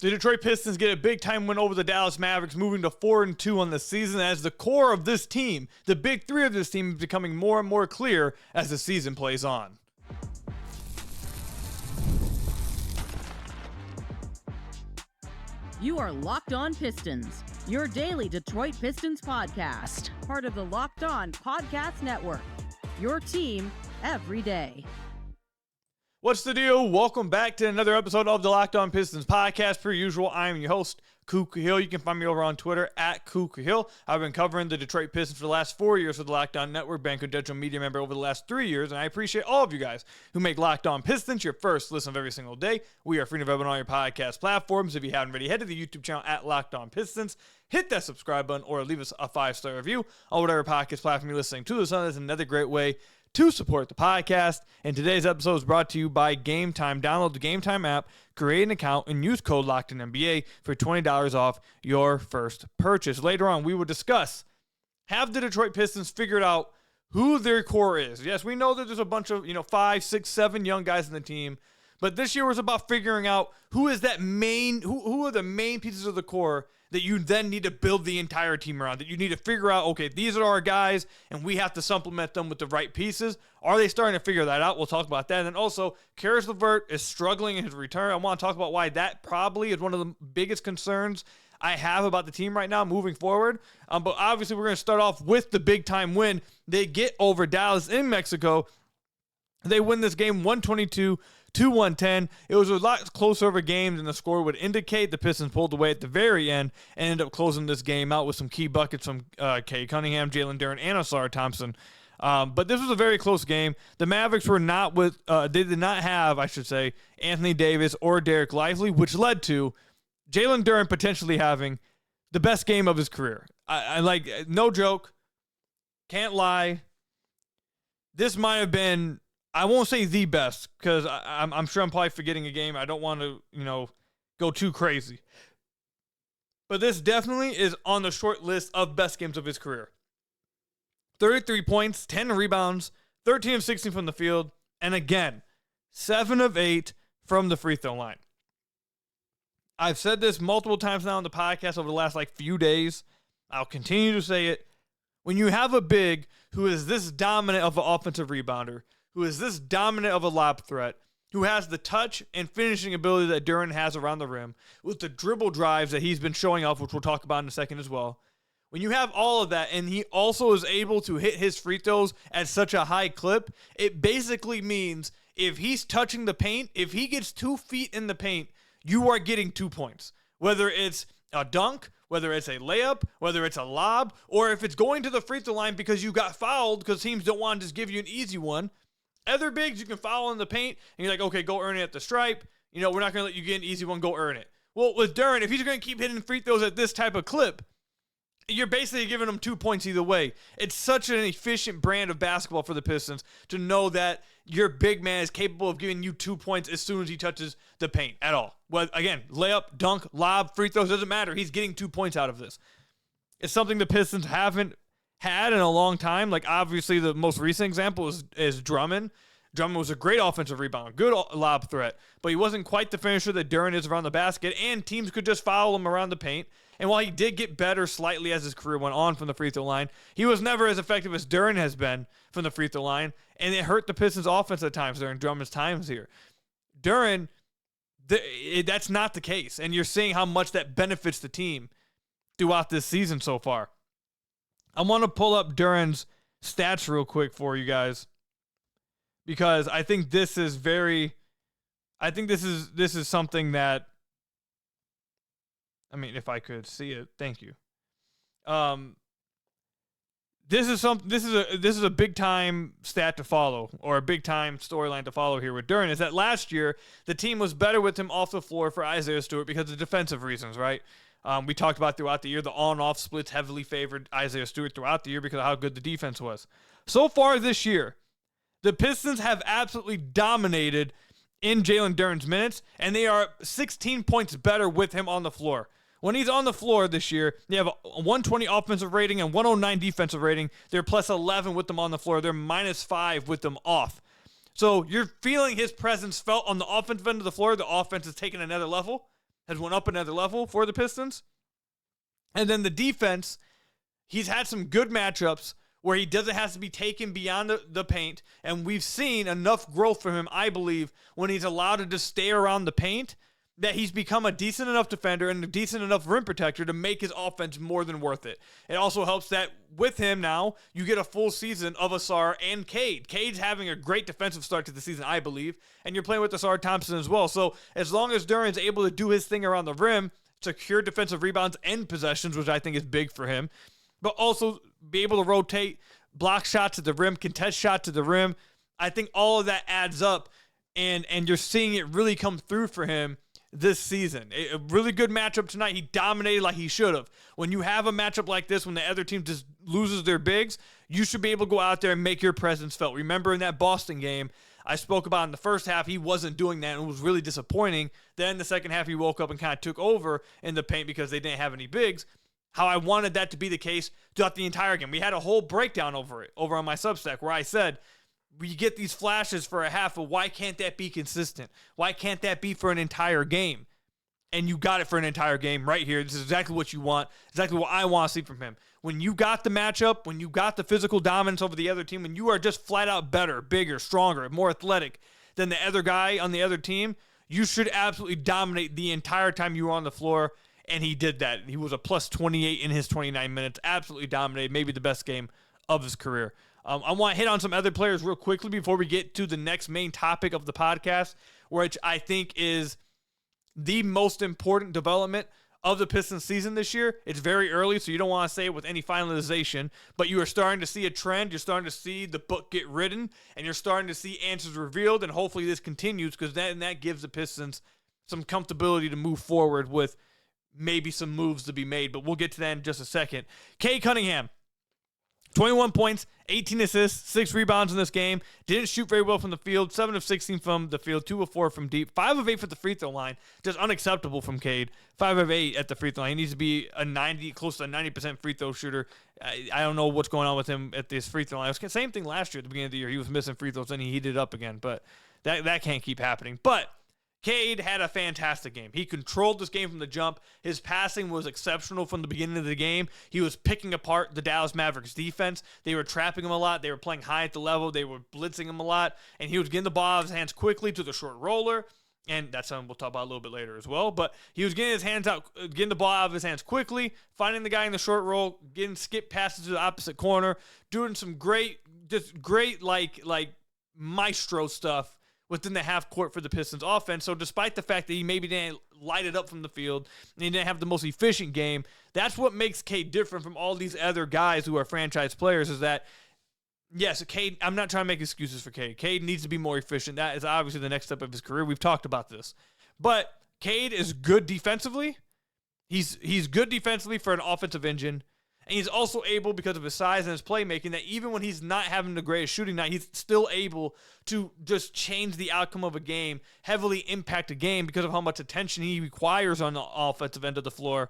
The Detroit Pistons get a big-time win over the Dallas Mavericks, moving to 4-2 on the season as the core of this team, the big three of this team, is becoming more and more clear as the season plays on. You are Locked On Pistons, your daily Detroit Pistons podcast, part of the Locked On Podcast Network, your team every day. What's the deal? Welcome back to another episode of the Locked On Pistons podcast. Per usual, I am your host, Khahil. You can find me over on Twitter at Khahil. I've been covering the Detroit Pistons for the last 4 years for the Locked On Network, been a credential media member over the last 3 years, and I appreciate all of you guys who make Locked On Pistons your first listen of every single day. We are free and available on all your podcast platforms. If you haven't already, head to the YouTube channel at Locked On Pistons. Hit that subscribe button or leave us a 5-star review on whatever podcast platform you're listening to this on. That's another great way to support the podcast. And today's episode is brought to you by Game Time. Download the Game Time app, create an account, and use code LOCKEDONNBA for $20 off your first purchase. Later on, we will discuss, have the Detroit Pistons figured out who their core is? Yes, we know that there's a bunch of 5, 6, 7 young guys in the team, but this year was about figuring out who is that main, who are the main pieces of the core that you then need to build the entire team around, that you need to figure out, okay, these are our guys, and we have to supplement them with the right pieces. Are they starting to figure that out? We'll talk about that. And then also, Caris LeVert is struggling in his return. I want to talk about why that probably is one of the biggest concerns I have about the team right now moving forward. But obviously, we're going to start off with the big-time win. They get over Dallas in Mexico. They win this game 122-110. It was a lot closer of a game than the score would indicate. The Pistons pulled away at the very end and ended up closing this game out with some key buckets from Cade Cunningham, Jalen Duren, and Ausar Thompson. But this was a very close game. The Mavericks were not with, they did not have, I should say, Anthony Davis or Derek Lively, which led to Jalen Duren potentially having the best game of his career. I like, no joke, can't lie. This might have been, I won't say the best, because I'm sure I'm probably forgetting a game. I don't want to, go too crazy. But this definitely is on the short list of best games of his career. 33 points, 10 rebounds, 13 of 16 from the field, and again, 7 of 8 from the free throw line. I've said this multiple times now on the podcast over the last few days. I'll continue to say it. When you have a big who is this dominant of an offensive rebounder, who is this dominant of a lob threat, who has the touch and finishing ability that Duren has around the rim, with the dribble drives that he's been showing off, which we'll talk about in a second as well. When you have all of that, and he also is able to hit his free throws at such a high clip, it basically means if he's touching the paint, if he gets 2 feet in the paint, you are getting 2 points. Whether it's a dunk, whether it's a layup, whether it's a lob, or if it's going to the free throw line because you got fouled because teams don't want to just give you an easy one. Other bigs, you can foul in the paint, and you're like, okay, go earn it at the stripe. We're not going to let you get an easy one, go earn it. Well, with Duren, if he's going to keep hitting free throws at this type of clip, you're basically giving him 2 points either way. It's such an efficient brand of basketball for the Pistons to know that your big man is capable of giving you 2 points as soon as he touches the paint at all. Well, again, layup, dunk, lob, free throws, doesn't matter. He's getting 2 points out of this. It's something the Pistons haven't had in a long time. Obviously, the most recent example is Drummond. Drummond was a great offensive rebounder, good lob threat, but he wasn't quite the finisher that Duren is around the basket, and teams could just foul him around the paint. And while he did get better slightly as his career went on from the free throw line, he was never as effective as Duren has been from the free throw line, and it hurt the Pistons' offense at times during Drummond's times here. Duren, that's not the case, and you're seeing how much that benefits the team throughout this season so far. I want to pull up Duren's stats real quick for you guys, because I think this is something that, if I could see it, thank you. This is a big time stat to follow, or a big time storyline to follow here with Duren, is that last year the team was better with him off the floor for Isaiah Stewart because of defensive reasons, right? We talked about throughout the year, the on-off splits heavily favored Isaiah Stewart throughout the year because of how good the defense was. So far this year, the Pistons have absolutely dominated in Jalen Duren's minutes, and they are 16 points better with him on the floor. When he's on the floor this year, they have a 120 offensive rating and 109 defensive rating. They're plus 11 with them on the floor. They're minus 5 with them off. So you're feeling his presence felt on the offensive end of the floor. The offense is taking another level. has went up another level for the Pistons. And then the defense, he's had some good matchups where he doesn't have to be taken beyond the paint. And we've seen enough growth from him, I believe, when he's allowed to just stay around the paint, that he's become a decent enough defender and a decent enough rim protector to make his offense more than worth it. It also helps that with him now, you get a full season of Ausar and Cade. Cade's having a great defensive start to the season, I believe, and you're playing with Ausar Thompson as well. So as long as Duren's able to do his thing around the rim, secure defensive rebounds and possessions, which I think is big for him, but also be able to rotate, block shots at the rim, contest shots at the rim, I think all of that adds up, and you're seeing it really come through for him this season. A really good matchup tonight. He dominated like he should have. When you have a matchup like this, when the other team just loses their bigs, you should be able to go out there and make your presence felt. Remember in that Boston game, I spoke about in the first half, he wasn't doing that and it was really disappointing. Then the second half, he woke up and kind of took over in the paint because they didn't have any bigs. How I wanted that to be the case throughout the entire game. We had a whole breakdown over it, over on my Substack, where I said, we get these flashes for a half, but why can't that be consistent? Why can't that be for an entire game? And you got it for an entire game right here. This is exactly what you want, exactly what I want to see from him. When you got the matchup, when you got the physical dominance over the other team, when you are just flat out better, bigger, stronger, more athletic than the other guy on the other team, you should absolutely dominate the entire time you were on the floor, and he did that. He was a plus 28 in his 29 minutes, absolutely dominated, maybe the best game of his career. I want to hit on some other players real quickly before we get to the next main topic of the podcast, which I think is the most important development of the Pistons season this year. It's very early, so you don't want to say it with any finalization, but you are starting to see a trend. You're starting to see the book get written, and you're starting to see answers revealed, and hopefully this continues because that gives the Pistons some comfortability to move forward with maybe some moves to be made, but we'll get to that in just a second. Cade Cunningham, 21 points, 18 assists, 6 rebounds in this game. Didn't shoot very well from the field. 7 of 16 from the field, 2 of 4 from deep. 5 of 8 from the free throw line. Just unacceptable from Cade. 5 of 8 at the free throw line. He needs to be close to a 90% free throw shooter. I don't know what's going on with him at this free throw line. It was the same thing last year at the beginning of the year. He was missing free throws, and he heated up again. But that can't keep happening. But Cade had a fantastic game. He controlled this game from the jump. His passing was exceptional from the beginning of the game. He was picking apart the Dallas Mavericks defense. They were trapping him a lot. They were playing high at the level. They were blitzing him a lot. And he was getting the ball out of his hands quickly to the short roller. And that's something we'll talk about a little bit later as well. But he was getting the ball out of his hands quickly, finding the guy in the short roll, getting skip passes to the opposite corner, doing some great like maestro stuff within the half court for the Pistons offense. So despite the fact that he maybe didn't light it up from the field and he didn't have the most efficient game, that's what makes Cade different from all these other guys who are franchise players, is that, yes, Cade, I'm not trying to make excuses for Cade. Cade needs to be more efficient. That is obviously the next step of his career. We've talked about this. But Cade is good defensively. He's good defensively for an offensive engine. And he's also able, because of his size and his playmaking, that even when he's not having the greatest shooting night, he's still able to just change the outcome of a game, heavily impact a game because of how much attention he requires on the offensive end of the floor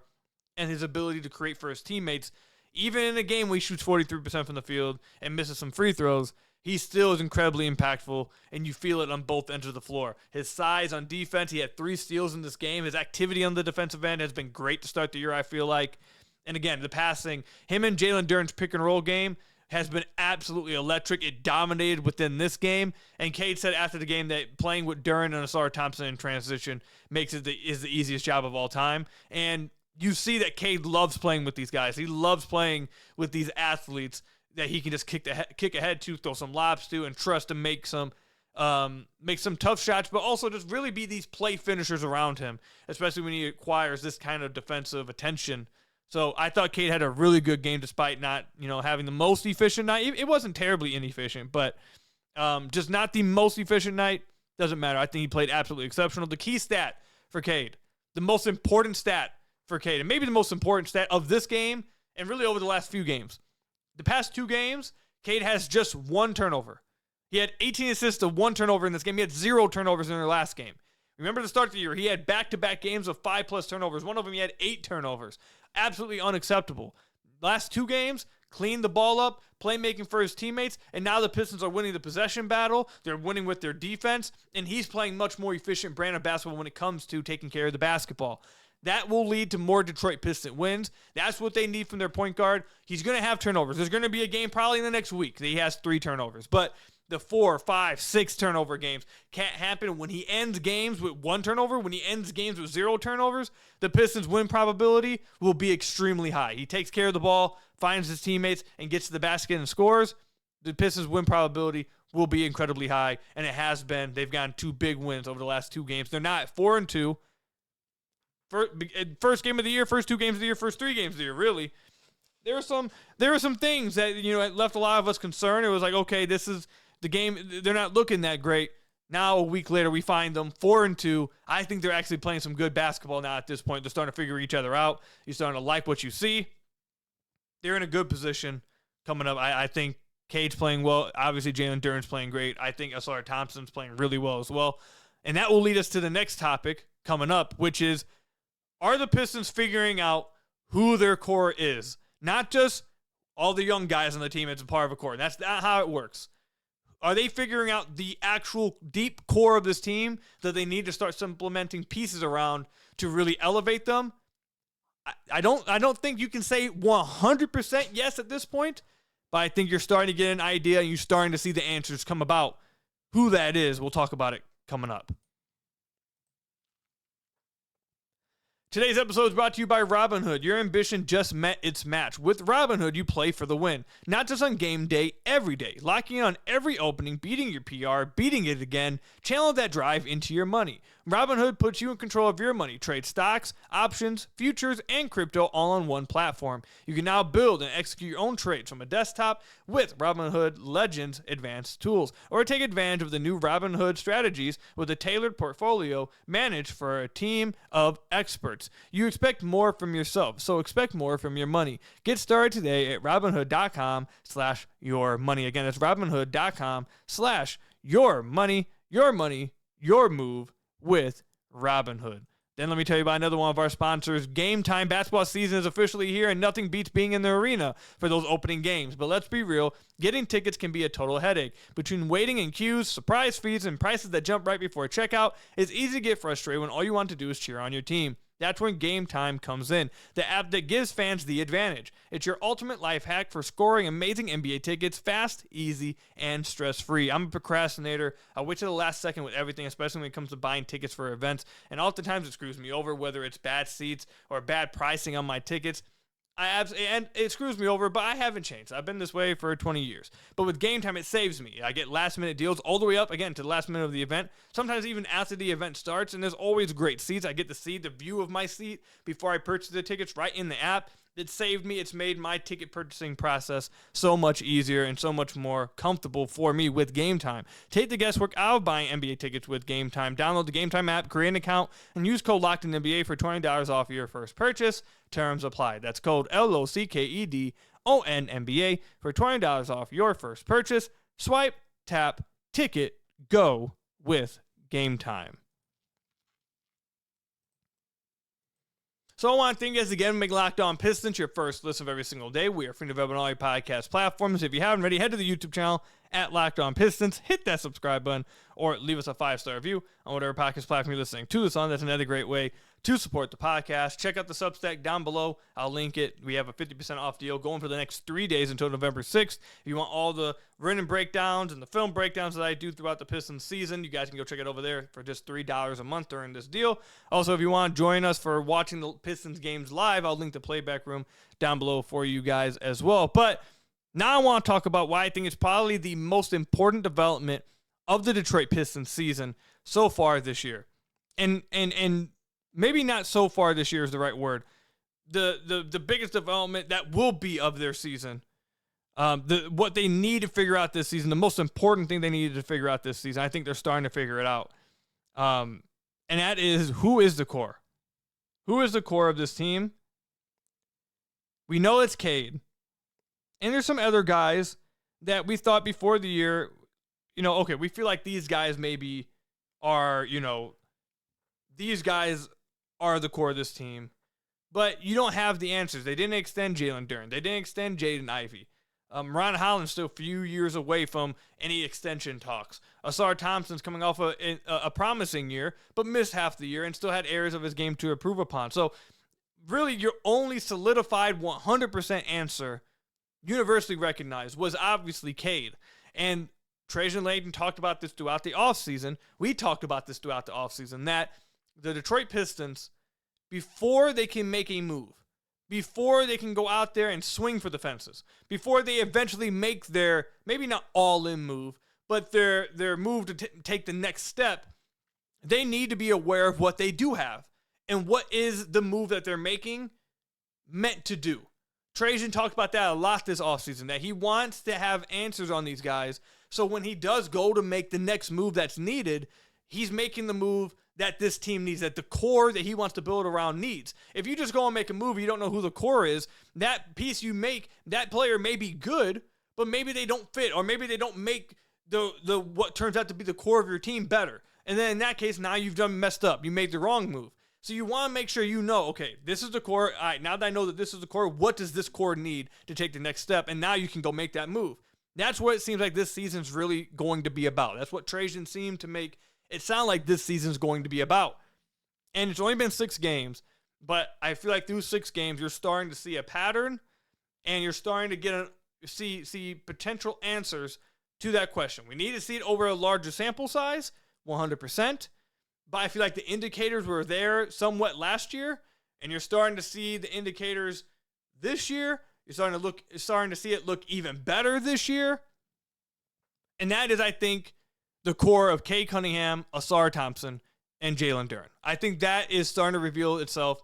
and his ability to create for his teammates. Even in a game where he shoots 43% from the field and misses some free throws, he still is incredibly impactful, and you feel it on both ends of the floor. His size on defense, he had 3 steals in this game. His activity on the defensive end has been great to start the year, I feel like. And again, the passing, him and Jalen Duren's pick and roll game has been absolutely electric. It dominated within this game. And Cade said after the game that playing with Duren and Ausar Thompson in transition is the easiest job of all time. And you see that Cade loves playing with these guys. He loves playing with these athletes that he can just kick ahead to, throw some lobs to, and trust to make some tough shots, but also just really be these play finishers around him, especially when he acquires this kind of defensive attention. So I thought Cade had a really good game despite not, having the most efficient night. It wasn't terribly inefficient, but just not the most efficient night. Doesn't matter. I think he played absolutely exceptional. The key stat for Cade, the most important stat for Cade, and maybe the most important stat of this game and really over the last few games. The past 2 games, Cade has just 1 turnover. He had 18 assists to 1 turnover in this game. He had 0 turnovers in their last game. Remember the start of the year, he had back-to-back games of 5+ turnovers. One of them, he had 8 turnovers. Absolutely unacceptable. Last 2 games, clean the ball up, playmaking for his teammates, and now the Pistons are winning the possession battle. They're winning with their defense, and he's playing much more efficient brand of basketball when it comes to taking care of the basketball. That will lead to more Detroit Piston wins. That's what they need from their point guard. He's going to have turnovers. There's going to be a game probably in the next week that he has 3 turnovers, but the 4, 5, 6 turnover games can't happen. When he ends games with 1 turnover, when he ends games with 0 turnovers, the Pistons' win probability will be extremely high. He takes care of the ball, finds his teammates, and gets to the basket and scores. The Pistons' win probability will be incredibly high, and it has been. They've gotten 2 big wins over the last 2 games. They're not 4-2. First game of the year, first 2 games of the year, first 3 games of the year, really. There were some things that, left a lot of us concerned. It was like, okay, this is the game. They're not looking that great. Now, a week later, we find them 4-2. I think they're actually playing some good basketball now at this point. They're starting to figure each other out. You're starting to like what you see. They're in a good position coming up. I think Cade's playing well. Obviously, Jalen Duren's playing great. I think Ausar Thompson's playing really well as well. And that will lead us to the next topic coming up, which is, are the Pistons figuring out who their core is? Not just all the young guys on the team as a part of a core. That's not how it works. Are they figuring out the actual deep core of this team that they need to start implementing pieces around to really elevate them? I don't think you can say 100% yes at this point, but I think you're starting to get an idea and you're starting to see the answers come about. Who that is, we'll talk about it coming up. Today's episode is brought to you by Robinhood. Your ambition just met its match. With Robinhood, you play for the win. Not just on game day, every day. Locking in on every opening, beating your PR, beating it again. Channel that drive into your money. Robinhood puts you in control of your money. Trade stocks, options, futures, and crypto all on one platform. You can now build and execute your own trades from a desktop with Robinhood Legends advanced tools. Or take advantage of the new Robinhood strategies with a tailored portfolio managed for a team of experts. You expect more from yourself, so expect more from your money. Get started today at Robinhood.com/yourmoney. Again, that's Robinhood.com/yourmoney. Your money, your move with Robinhood. Then let me tell you about another one of our sponsors. Game Time. Basketball season is officially here, and nothing beats being in the arena for those opening games. But let's be real, getting tickets can be a total headache. Between waiting in queues, surprise fees, and prices that jump right before checkout, it's easy to get frustrated when all you want to do is cheer on your team. That's when Game Time comes in, the app that gives fans the advantage. It's your ultimate life hack for scoring amazing NBA tickets fast, easy, and stress-free. I'm a procrastinator. I wait to the last second with everything, especially when it comes to buying tickets for events, and oftentimes it screws me over, whether it's bad seats or bad pricing on my tickets. And it screws me over, but I haven't changed. I've been this way for 20 years. But with Game Time, it saves me. I get last-minute deals all the way up, again, to the last minute of the event, sometimes even after the event starts, and there's always great seats. I get to see the view of my seat before I purchase the tickets right in the app. It saved me. It's made my ticket purchasing process so much easier and so much more comfortable for me with Game Time. Take the guesswork out of buying NBA tickets with Game Time. Download the Game Time app, create an account, and use code LOCKEDINNBA for $20 off your first purchase. Terms apply. That's code LOCKEDONNBA for $20 off your first purchase. Swipe, tap, ticket, go with Game Time. So I want to thank you guys again for making Locked On Pistons your first listen of every single day. We are free to available on all your podcast platforms. If you haven't already, head to the YouTube channel at Locked On Pistons. Hit that subscribe button or leave us a 5-star review on whatever podcast platform you're listening to this on. That's another great way to support the podcast. Check out the Substack down below. I'll link it. We have a 50% off deal going for the next 3 days until November 6th. If you want all the written breakdowns and the film breakdowns that I do throughout the Pistons season, you guys can go check it over there for just $3 a month during this deal. Also, if you want to join us for watching the Pistons games live, I'll link the playback room down below for you guys as well. But now I want to talk about why I think it's probably the most important development of the Detroit Pistons season so far this year. And maybe not so far this year is the right word. The biggest development that will be of their season. What they need to figure out this season, the most important thing they needed to figure out this season, I think they're starting to figure it out. And that is, who is the core? Who is the core of this team? We know it's Cade. And there's some other guys that we thought before the year, okay, we feel like these guys maybe are, these guys are the core of this team. but you don't have the answers. They didn't extend Jalen Duren. They didn't extend Jaden Ivey. Ron Holland's still a few years away from any extension talks. Ausar Thompson's coming off a promising year, but missed half the year and still had areas of his game to improve upon. So really your only solidified 100% answer, universally recognized, was obviously Cade. And Trajan Layton talked about this throughout the offseason. We talked about this throughout the offseason, that the Detroit Pistons, before they can make a move, before they can go out there and swing for the fences, before they eventually make their, maybe not all-in move, but their move to take the next step, they need to be aware of what they do have and what is the move that they're making meant to do. Trajan talked about that a lot this offseason, that he wants to have answers on these guys, so when he does go to make the next move that's needed, he's making the move that this team needs, that the core that he wants to build around needs. If you just go and make a move, you don't know who the core is, that piece you make, that player may be good, but maybe they don't fit, or maybe they don't make the what turns out to be the core of your team better. And then in that case, now you've done messed up. You made the wrong move. So you want to make sure you know, okay, this is the core. All right, now that I know that this is the core, what does this core need to take the next step? And now you can go make that move. That's what it seems like this season's really going to be about. That's what Trajan seemed to make it sound like this season's going to be about. And it's only been 6 games, but I feel like through 6 games, you're starting to see a pattern, and you're starting to see potential answers to that question. We need to see it over a larger sample size, 100%. But I feel like the indicators were there somewhat last year, and you're starting to see the indicators this year. You're starting to see it look even better this year. And that is, I think, the core of Cade Cunningham, Ausar Thompson, and Jalen Duren. I think that is starting to reveal itself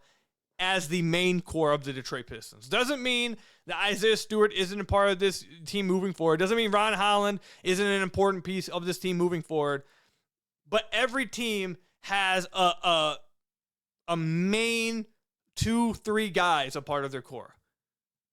as the main core of the Detroit Pistons. Doesn't mean that Isaiah Stewart isn't a part of this team moving forward. Doesn't mean Ron Holland isn't an important piece of this team moving forward. But every team has a main 2-3 guys a part of their core.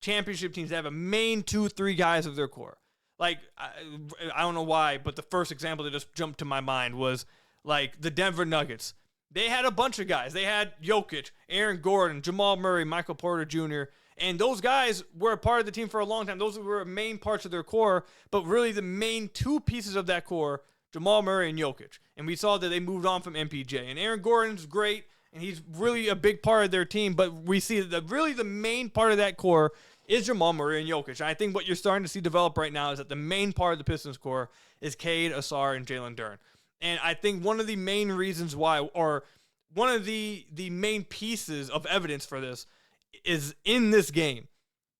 Championship teams have a main 2-3 guys of their core. Like, I don't know why, but the first example that just jumped to my mind was, like, the Denver Nuggets. They had a bunch of guys. They had Jokic, Aaron Gordon, Jamal Murray, Michael Porter Jr., and those guys were a part of the team for a long time. Those were main parts of their core, but really the main 2 pieces of that core, Jamal Murray and Jokic. And we saw that they moved on from MPJ. And Aaron Gordon's great, and he's really a big part of their team, but we see that really the main part of that core is Jamal Murray and Jokic. And I think what you're starting to see develop right now is that the main part of the Pistons core is Cade, Ausar, and Jalen Duren. And I think one of the main reasons why, or one of the main pieces of evidence for this, is in this game.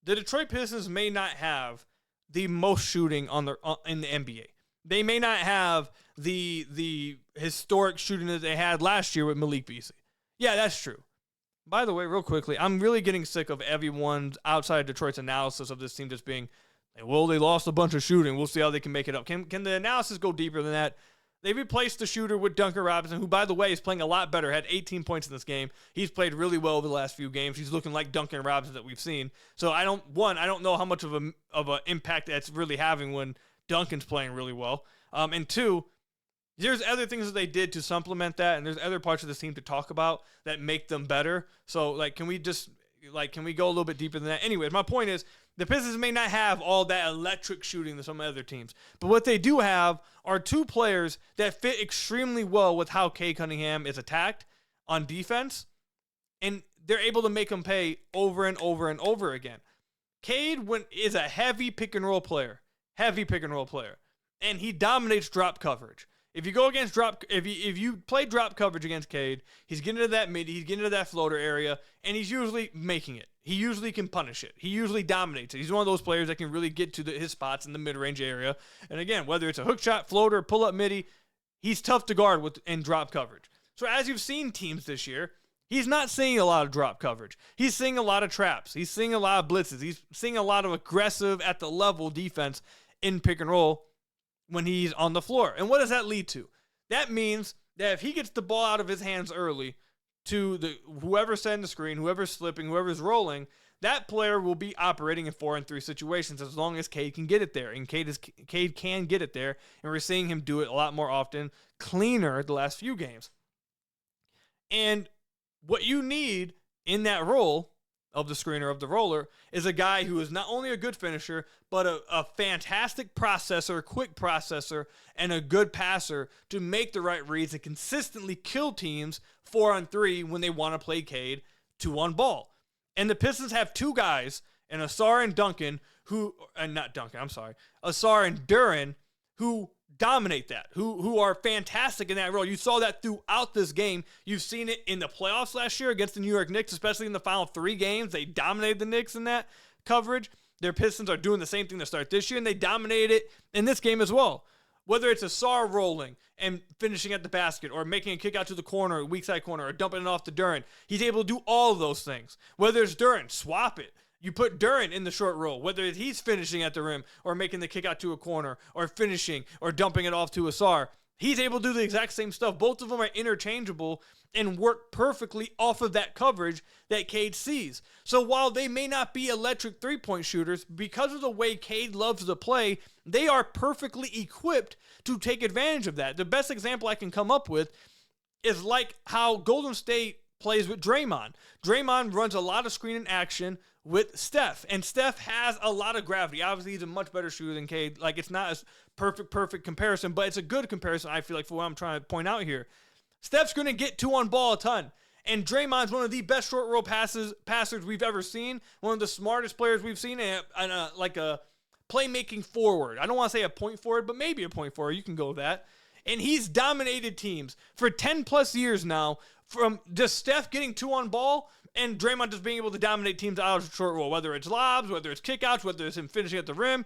The Detroit Pistons may not have the most shooting in the NBA. They may not have the historic shooting that they had last year with Malik Beasley. Yeah, that's true. By the way, real quickly, I'm really getting sick of everyone's outside of Detroit's analysis of this team just being, well, they lost a bunch of shooting. We'll see how they can make it up. Can the analysis go deeper than that? They replaced the shooter with Duncan Robinson, who, by the way, is playing a lot better, had 18 points in this game. He's played really well over the last few games. He's looking like Duncan Robinson that we've seen. So I don't know how much of an impact that's really having when Duncan's playing really well. And 2, there's other things that they did to supplement that, and there's other parts of this team to talk about that make them better. So, can we go a little bit deeper than that? Anyways, my point is, the Pistons may not have all that electric shooting that some other teams, but what they do have are 2 players that fit extremely well with how Cade Cunningham is attacked on defense, and they're able to make him pay over and over and over again. Cade is a heavy pick and roll player, and he dominates drop coverage. If you go against if you play drop coverage against Cade, he's getting to that mid, he's getting to that floater area, and he's usually making it. He usually can punish it. He usually dominates it. He's one of those players that can really get to his spots in the mid-range area. And again, whether it's a hook shot, floater, pull-up midi, he's tough to guard in drop coverage. So as you've seen teams this year, he's not seeing a lot of drop coverage. He's seeing a lot of traps. He's seeing a lot of blitzes. He's seeing a lot of aggressive at the level defense in pick and roll when he's on the floor. And what does that lead to? That means that if he gets the ball out of his hands early to whoever's setting the screen, whoever's slipping, whoever's rolling, that player will be operating in 4-on-3 situations as long as Cade can get it there. And Cade can get it there, and we're seeing him do it a lot more often, cleaner the last few games. And what you need in that role of the screener, of the roller, is a guy who is not only a good finisher, but a fantastic processor, quick processor, and a good passer to make the right reads and consistently kill teams 4-on-3 when they want to play Cade 2-on-ball. And the Pistons have two guys, and Ausar and Duncan, Ausar and Duren, who dominate that, who are fantastic in that role. You saw that throughout this game. You've seen it in the playoffs last year against the New York Knicks, especially in the final 3 games. They dominated the Knicks in that coverage. Their Pistons are doing the same thing to start this year, and they dominated it in this game as well. Whether it's Ausar rolling and finishing at the basket, or making a kick out to the corner, weak side corner, or dumping it off to Duren, he's able to do all of those things. Whether it's Duren, swap it. You put Duren in the short roll, whether he's finishing at the rim or making the kick out to a corner or finishing or dumping it off to Ausar. He's able to do the exact same stuff. Both of them are interchangeable and work perfectly off of that coverage that Cade sees. So while they may not be electric three-point shooters, because of the way Cade loves to play, they are perfectly equipped to take advantage of that. The best example I can come up with is like how Golden State plays with Draymond. Draymond runs a lot of screen and action with Steph, and Steph has a lot of gravity. Obviously, he's a much better shooter than Cade. Like, it's not a perfect comparison, but it's a good comparison, I feel like, for what I'm trying to point out here. Steph's going to get 2-on-ball a ton, and Draymond's one of the best short roll passers we've ever seen, one of the smartest players we've seen, and like a playmaking forward. I don't want to say a point forward, but maybe a point forward. You can go with that. And he's dominated teams for 10-plus years now, from just Steph getting 2-on-ball and Draymond just being able to dominate teams out of short roll, whether it's lobs, whether it's kickouts, whether it's him finishing at the rim.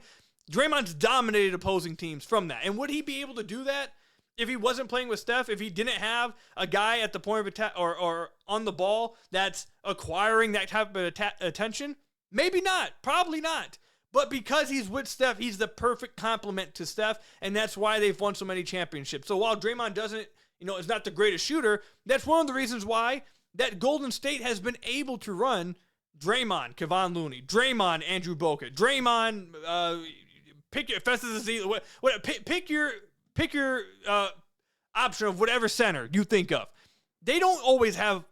Draymond's dominated opposing teams from that. And would he be able to do that if he wasn't playing with Steph, if he didn't have a guy at the point of attack or on the ball that's acquiring that type of attention? Maybe not. Probably not. But because he's with Steph, he's the perfect complement to Steph, and that's why they've won so many championships. So while Draymond doesn't, is not the greatest shooter, that's one of the reasons why that Golden State has been able to run Draymond, Kevon Looney, Draymond, Andrew Bogut, Draymond, pick your Festus, pick your option of whatever center you think of. They don't always have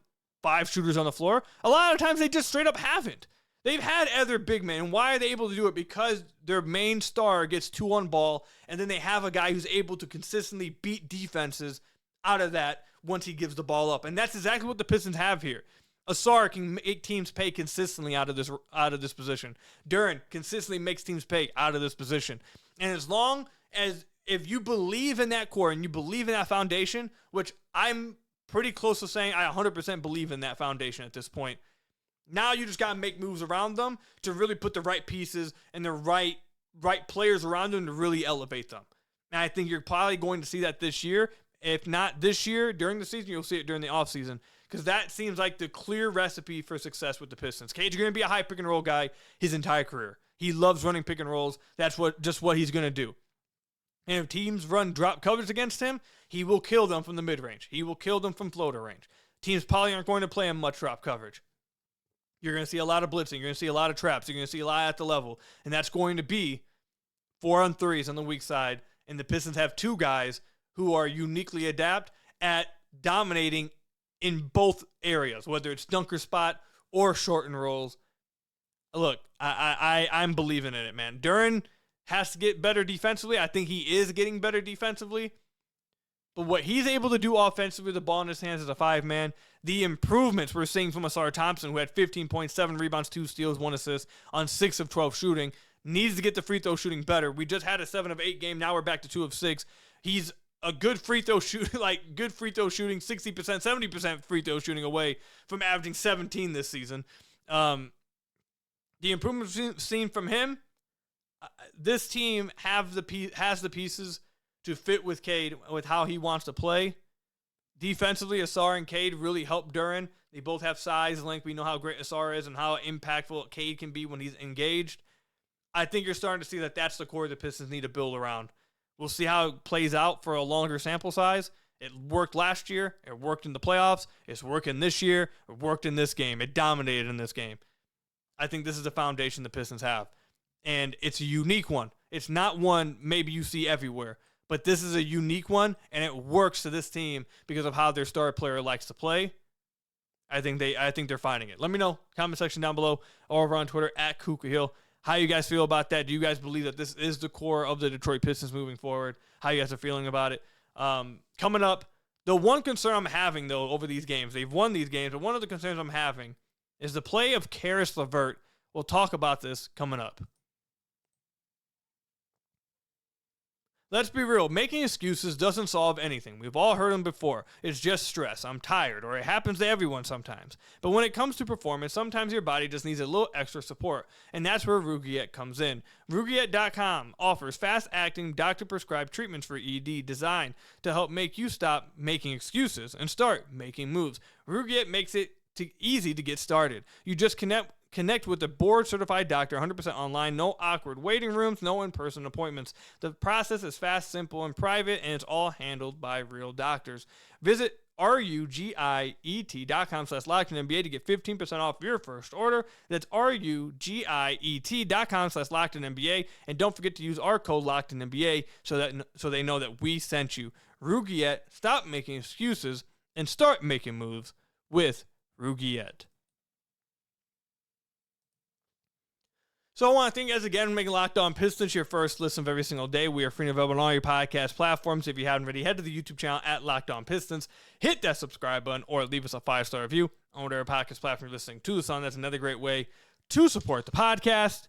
5 shooters on the floor. A lot of times they just straight up haven't. They've had other big men, and why are they able to do it? Because their main star gets 2-on-ball, and then they have a guy who's able to consistently beat defenses out of that once he gives the ball up. And that's exactly what the Pistons have here. Ausar can make teams pay consistently out of this position. Duren consistently makes teams pay out of this position. And as long as, if you believe in that core and you believe in that foundation, which I'm pretty close to saying I 100% believe in that foundation at this point, now you just got to make moves around them to really put the right pieces and the right players around them to really elevate them. And I think you're probably going to see that this year. If not this year, during the season, you'll see it during the offseason, because that seems like the clear recipe for success with the Pistons. Cade's going to be a high pick and roll guy his entire career. He loves running pick and rolls. That's just what he's going to do. And if teams run drop coverage against him, he will kill them from the mid-range. He will kill them from floater range. Teams probably aren't going to play him much drop coverage. You're going to see a lot of blitzing. You're going to see a lot of traps. You're going to see a lot at the level. And that's going to be 4-on-3s on the weak side. And the Pistons have 2 guys who are uniquely adept at dominating in both areas, whether it's dunker spot or short and rolls. Look, I'm believing in it, man. Duren has to get better defensively. I think he is getting better defensively. But what he's able to do offensively with the ball in his hands as a 5-man, the improvements we're seeing from Ausar Thompson, who had 15 points, 7 rebounds, 2 steals, 1 assist on 6 of 12 shooting, needs to get the free throw shooting better. We just had a 7 of 8 game. Now we're back to 2 of 6. He's a good free throw shooting, 60%, 70% free throw shooting away from averaging 17 this season. The improvements seen from him, this team has the pieces to fit with Cade, with how he wants to play. Defensively, Ausar and Cade really help Duren. They both have size, length. We know how great Ausar is and how impactful Cade can be when he's engaged. I think you're starting to see that that's the core the Pistons need to build around. We'll see how it plays out for a longer sample size. It worked last year. It worked in the playoffs. It's working this year. It worked in this game. It dominated in this game. I think this is the foundation the Pistons have. And it's a unique one. It's not one maybe you see everywhere. But this is a unique one, and it works to this team because of how their star player likes to play. I think they're finding it. Let me know, comment section down below or over on Twitter at Khahil. How you guys feel about that? Do you guys believe that this is the core of the Detroit Pistons moving forward? How you guys are feeling about it? Coming up, the one concern I'm having, though, over these games, they've won these games, but one of the concerns I'm having is the play of Caris LeVert. We'll talk about this coming up. Let's be real. Making excuses doesn't solve anything. We've all heard them before. It's just stress. I'm tired, or it happens to everyone sometimes. But when it comes to performance, sometimes your body just needs a little extra support, and that's where Rugiet comes in. Rugiet.com offers fast-acting, doctor-prescribed treatments for ED designed to help make you stop making excuses and start making moves. Rugiet makes it easy to get started. You just connect with a board-certified doctor 100% online, no awkward waiting rooms, no in-person appointments. The process is fast, simple, and private, and it's all handled by real doctors. Visit rugiet.com/LockedInNBA to get 15% off your first order. That's rugiet.com/LockedInNBA, and don't forget to use our code LockedInNBA so they know that we sent you. Rugiet, stop making excuses and start making moves with Rugiet. So I want to thank you guys again for making Locked On Pistons your first listen of every single day. We are free and available on all your podcast platforms. If you haven't already, head to the YouTube channel at Locked On Pistons. Hit that subscribe button or leave us a 5-star review on whatever podcast platform you're listening to this on. That's another great way to support the podcast.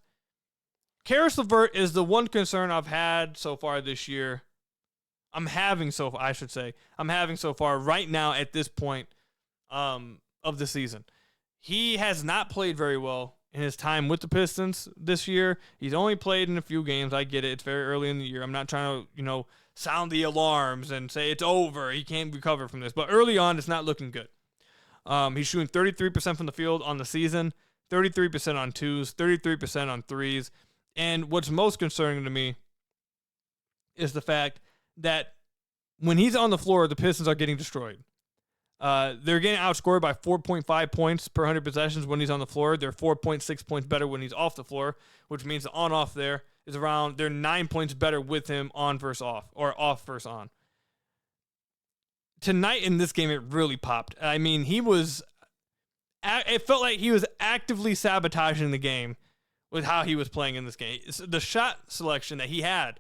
Caris LeVert is the one concern I've had so far this year. I'm having so far right now at this point of the season. He has not played very well in his time with the Pistons this year. He's only played in a few games. I get it. It's very early in the year. I'm not trying to, sound the alarms and say it's over. He can't recover from this. But early on, it's not looking good. He's shooting 33% from the field on the season, 33% on twos, 33% on threes. And what's most concerning to me is the fact that when he's on the floor, the Pistons are getting destroyed. They're getting outscored by 4.5 points per 100 possessions when he's on the floor. They're 4.6 points better when he's off the floor, which means the on-off there is around, they're 9 points better with him on versus off, or off versus on. Tonight in this game, it really popped. I mean, it felt like he was actively sabotaging the game with how he was playing in this game. The shot selection that he had,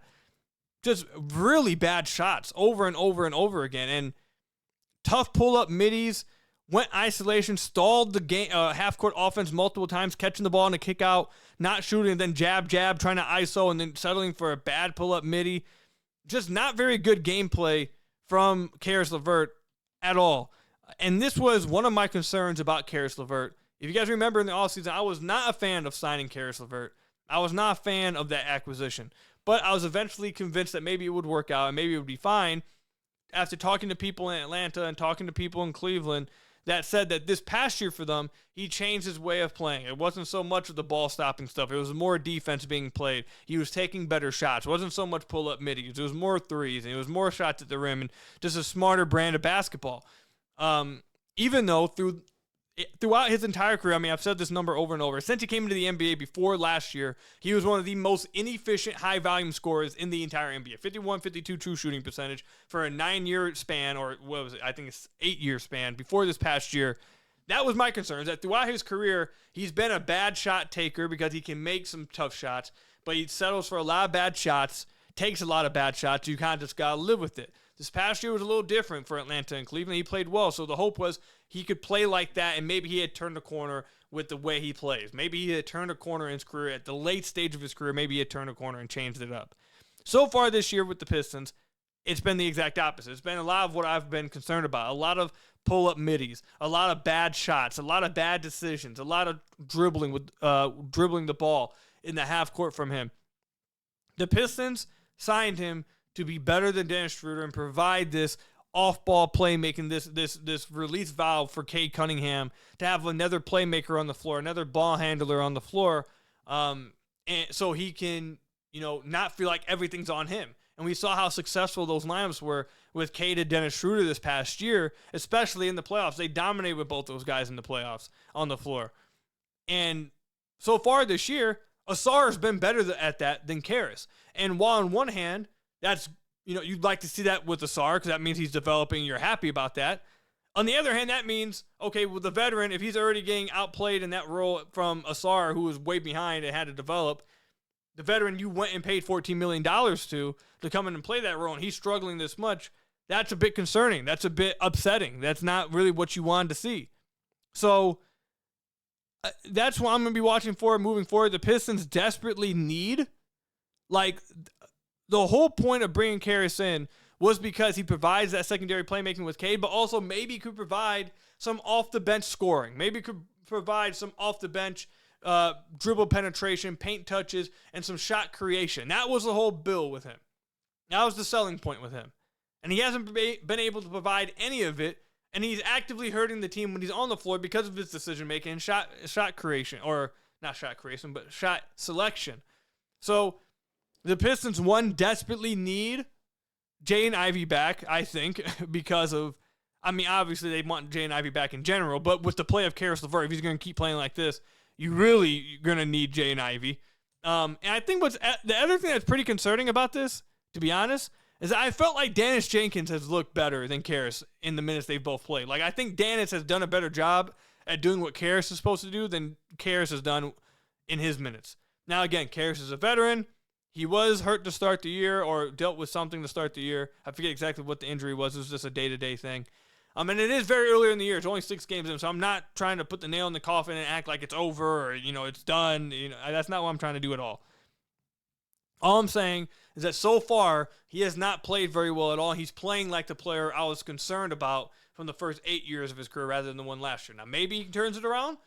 just really bad shots over and over and over again, and tough pull-up middies, went isolation, stalled the game, half-court offense multiple times, catching the ball in a kick-out, not shooting, and then jab, trying to ISO, and then settling for a bad pull-up midi. Just not very good gameplay from Caris LeVert at all. And this was one of my concerns about Caris LeVert. If you guys remember in the offseason, I was not a fan of signing Caris LeVert. I was not a fan of that acquisition. But I was eventually convinced that maybe it would work out and maybe it would be fine after talking to people in Atlanta and talking to people in Cleveland that said that this past year for them, he changed his way of playing. It wasn't so much of the ball-stopping stuff. It was more defense being played. He was taking better shots. It wasn't so much pull-up middies. It was more threes, and it was more shots at the rim and just a smarter brand of basketball. Even though throughout his entire career, I mean, I've said this number over and over, since he came into the NBA before last year, he was one of the most inefficient high-volume scorers in the entire NBA. 51-52 true shooting percentage for a 9-year span, or what was it? I think it's 8-year span before this past year. That was my concern, is that throughout his career, he's been a bad shot taker because he can make some tough shots, but he settles for a lot of bad shots, takes a lot of bad shots. You kind of just got to live with it. This past year was a little different for Atlanta and Cleveland. He played well, so the hope was he could play like that, and maybe he had turned the corner with the way he plays. Maybe he had turned a corner in his career. At the late stage of his career, maybe he had turned a corner and changed it up. So far this year with the Pistons, it's been the exact opposite. It's been a lot of what I've been concerned about. A lot of pull-up middies, a lot of bad shots, a lot of bad decisions, a lot of dribbling the ball in the half court from him. The Pistons signed him to be better than Dennis Schroeder and provide this off-ball playmaking, this release valve for Cade Cunningham to have another playmaker on the floor, another ball handler on the floor, and so he can, not feel like everything's on him. And we saw how successful those lineups were with Cade and Dennis Schroeder this past year, especially in the playoffs. They dominated with both those guys in the playoffs on the floor. And so far this year, Ausar has been better at that than Caris. And while on one hand, that's, you'd like to see that with Ausar because that means he's developing. You're happy about that. On the other hand, that means, okay, with the veteran, if he's already getting outplayed in that role from Ausar, who was way behind and had to develop, the veteran you went and paid $14 million to come in and play that role, and he's struggling this much, that's a bit concerning. That's a bit upsetting. That's not really what you wanted to see. So that's what I'm going to be watching for moving forward. The Pistons desperately need, like, the whole point of bringing Caris in was because he provides that secondary playmaking with Cade, but also maybe could provide some off-the-bench scoring. Maybe could provide some off-the-bench dribble penetration, paint touches, and some shot creation. That was the whole bill with him. That was the selling point with him. And he hasn't been able to provide any of it, and he's actively hurting the team when he's on the floor because of his decision-making and shot creation, or not shot creation, but shot selection. So the Pistons, one, desperately need Jaden Ivey back, I think, because of, I mean, obviously they want Jaden Ivey back in general, but with the play of Caris LeVert, if he's going to keep playing like this, you're going to need Jaden Ivey. And I think the other thing that's pretty concerning about this, to be honest, is that I felt like Dennis Jenkins has looked better than Caris in the minutes they've both played. Like, I think Dennis has done a better job at doing what Caris is supposed to do than Caris has done in his minutes. Now, again, Caris is a veteran. He was hurt to start the year, or dealt with something to start the year. I forget exactly what the injury was. It was just a day-to-day thing. And it is very early in the year. It's only 6 games in, so I'm not trying to put the nail in the coffin and act like it's over or, it's done. That's not what I'm trying to do at all. All I'm saying is that so far, he has not played very well at all. He's playing like the player I was concerned about from the first 8 years of his career rather than the one last year. Now, maybe he turns it around.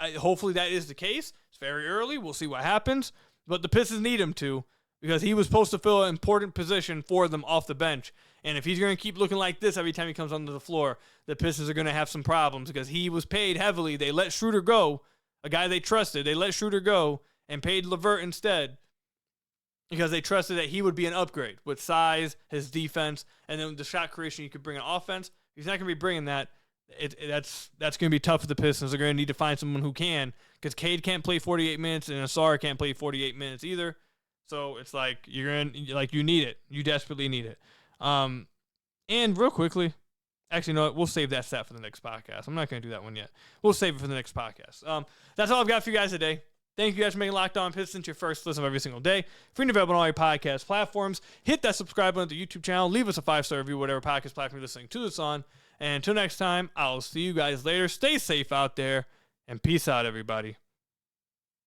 Hopefully that is the case. It's very early. We'll see what happens. But the Pistons need him to, because he was supposed to fill an important position for them off the bench. And if he's going to keep looking like this every time he comes onto the floor, the Pistons are going to have some problems, because he was paid heavily. They let Schroeder go, a guy they trusted. They let Schroeder go and paid LeVert instead, because they trusted that he would be an upgrade with size, his defense, and then the shot creation he could bring an offense. He's not going to be bringing that. That's going to be tough for the Pistons. They're going to need to find someone who can, because Cade can't play 48 minutes and Ausar can't play 48 minutes either. So it's like you need it. You desperately need it. And real quickly, actually, no, we'll save that stat for the next podcast. I'm not going to do that one yet. We'll save it for the next podcast. That's all I've got for you guys today. Thank you guys for making Locked On Pistons your first listen of every single day. Free and available on all your podcast platforms. Hit that subscribe button to the YouTube channel. Leave us a 5-star review, whatever podcast platform you're listening to this on. And until next time, I'll see you guys later. Stay safe out there, and peace out, everybody.